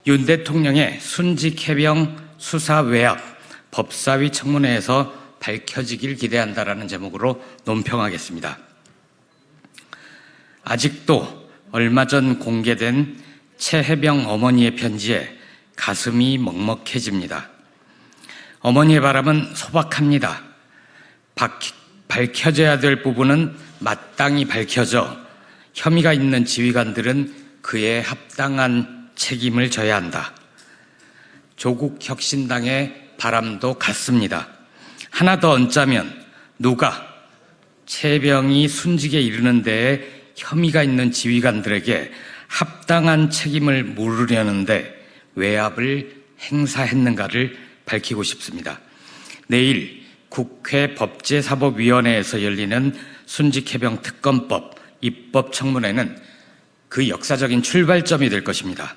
윤 대통령의 순직 해병 수사 외압 법사위 청문회에서 밝혀지길 기대한다라는 제목으로 논평하겠습니다. 아직도 얼마 전 공개된 최 해병 어머니의 편지에 가슴이 먹먹해집니다. 어머니의 바람은 소박합니다. 밝혀져야 될 부분은 마땅히 밝혀져 혐의가 있는 지휘관들은 그에 합당한 책임을 져야 한다. 조국 혁신당의 바람도 같습니다. 하나 더 얹자면 누가 최 해병이 순직에 이르는 데에 혐의가 있는 지휘관들에게 합당한 책임을 물으려는데 외압을 행사했는가를 밝히고 싶습니다. 내일 국회 법제사법위원회에서 열리는 순직해병 특검법 입법 청문회는 그 역사적인 출발점이 될 것입니다.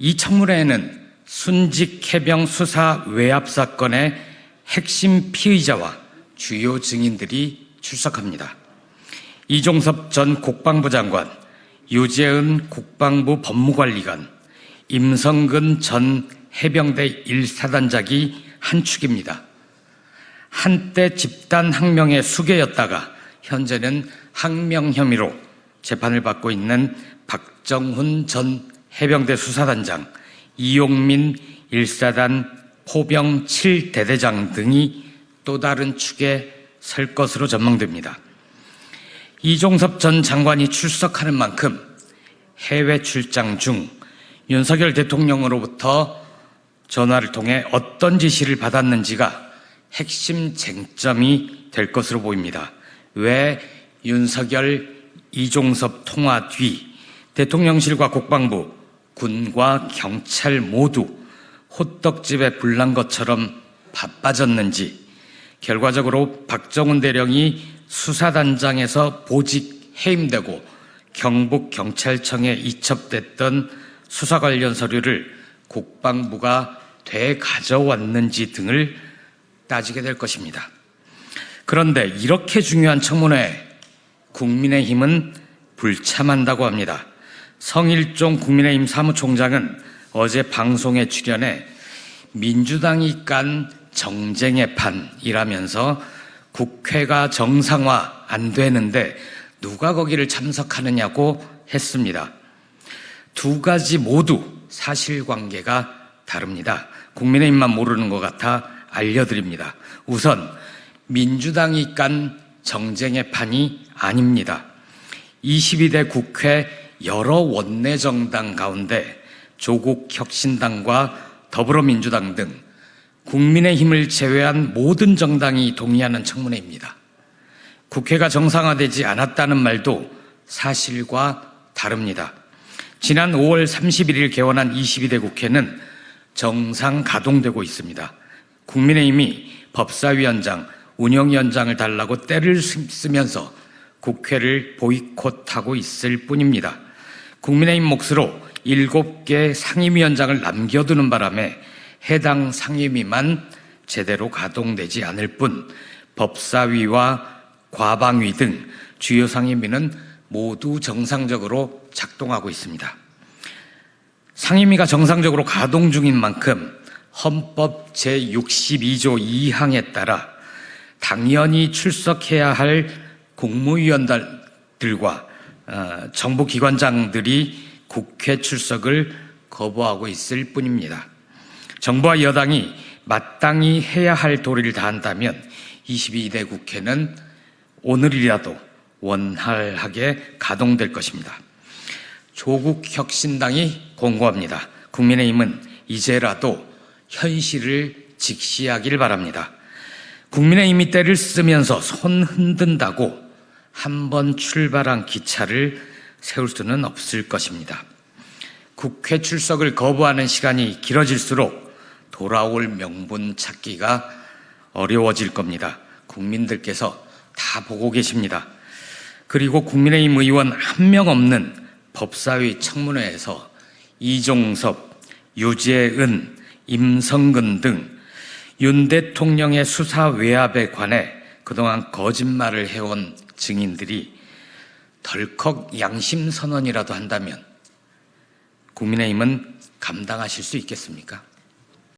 이 청문회에는 순직해병 수사 외압 사건의 핵심 피의자와 주요 증인들이 출석합니다. 이종섭 전 국방부 장관, 유재은 국방부 법무관리관, 임성근 전 해병대 1사단장이 한 축입니다. 한때 집단 항명의 수괴였다가 현재는 항명 혐의로 재판을 받고 있는 박정훈 전 해병대 수사단장, 이용민 1사단 포병 7대대장 등이 또 다른 축에 설 것으로 전망됩니다. 이종섭 전 장관이 출석하는 만큼 해외 출장 중 윤석열 대통령으로부터 전화를 통해 어떤 지시를 받았는지가 핵심 쟁점이 될 것으로 보입니다. 왜 윤석열, 이종섭 통화 뒤 대통령실과 국방부, 군과 경찰 모두 호떡집에 불난 것처럼 바빠졌는지, 결과적으로 박정훈 대령이 수사단장에서 보직 해임되고 경북경찰청에 이첩됐던 수사 관련 서류를 국방부가 되가져왔는지 등을 따지게 될 것입니다. 그런데 이렇게 중요한 청문회에 국민의힘은 불참한다고 합니다. 성일종 국민의힘 사무총장은 어제 방송에 출연해 민주당이 깐 정쟁의 판이라면서 국회가 정상화 안 되는데 누가 거기를 참석하느냐고 했습니다. 두 가지 모두 사실관계가 다릅니다. 국민의힘만 모르는 것 같아 알려드립니다. 우선 민주당이 깐 정쟁의 판이 아닙니다. 22대 국회 여러 원내정당 가운데 조국혁신당과 더불어민주당 등 국민의힘을 제외한 모든 정당이 동의하는 청문회입니다. 국회가 정상화되지 않았다는 말도 사실과 다릅니다. 지난 5월 31일 개원한 22대 국회는 정상 가동되고 있습니다. 국민의힘이 법사위원장, 운영위원장을 달라고 떼를 쓰면서 국회를 보이콧하고 있을 뿐입니다. 국민의힘 몫으로 7개 상임위원장을 남겨두는 바람에 해당 상임위만 제대로 가동되지 않을 뿐 법사위와 과방위 등 주요 상임위는 모두 정상적으로 작동하고 있습니다. 상임위가 정상적으로 가동 중인 만큼 헌법 제62조 2항에 따라 당연히 출석해야 할 국무위원들과 정부기관장들이 국회 출석을 거부하고 있을 뿐입니다. 정부와 여당이 마땅히 해야 할 도리를 다한다면 22대 국회는 오늘이라도 원활하게 가동될 것입니다. 조국혁신당이 공고합니다. 국민의힘은 이제라도 현실을 직시하길 바랍니다. 국민의힘이 때를 쓰면서 손 흔든다고 한 번 출발한 기차를 세울 수는 없을 것입니다. 국회 출석을 거부하는 시간이 길어질수록 돌아올 명분 찾기가 어려워질 겁니다. 국민들께서 다 보고 계십니다. 그리고 국민의힘 의원 한 명 없는 법사위 청문회에서 이종섭, 유재은, 임성근 등 윤 대통령의 수사 외압에 관해 그동안 거짓말을 해온 증인들이 덜컥 양심 선언이라도 한다면 국민의힘은 감당하실 수 있겠습니까?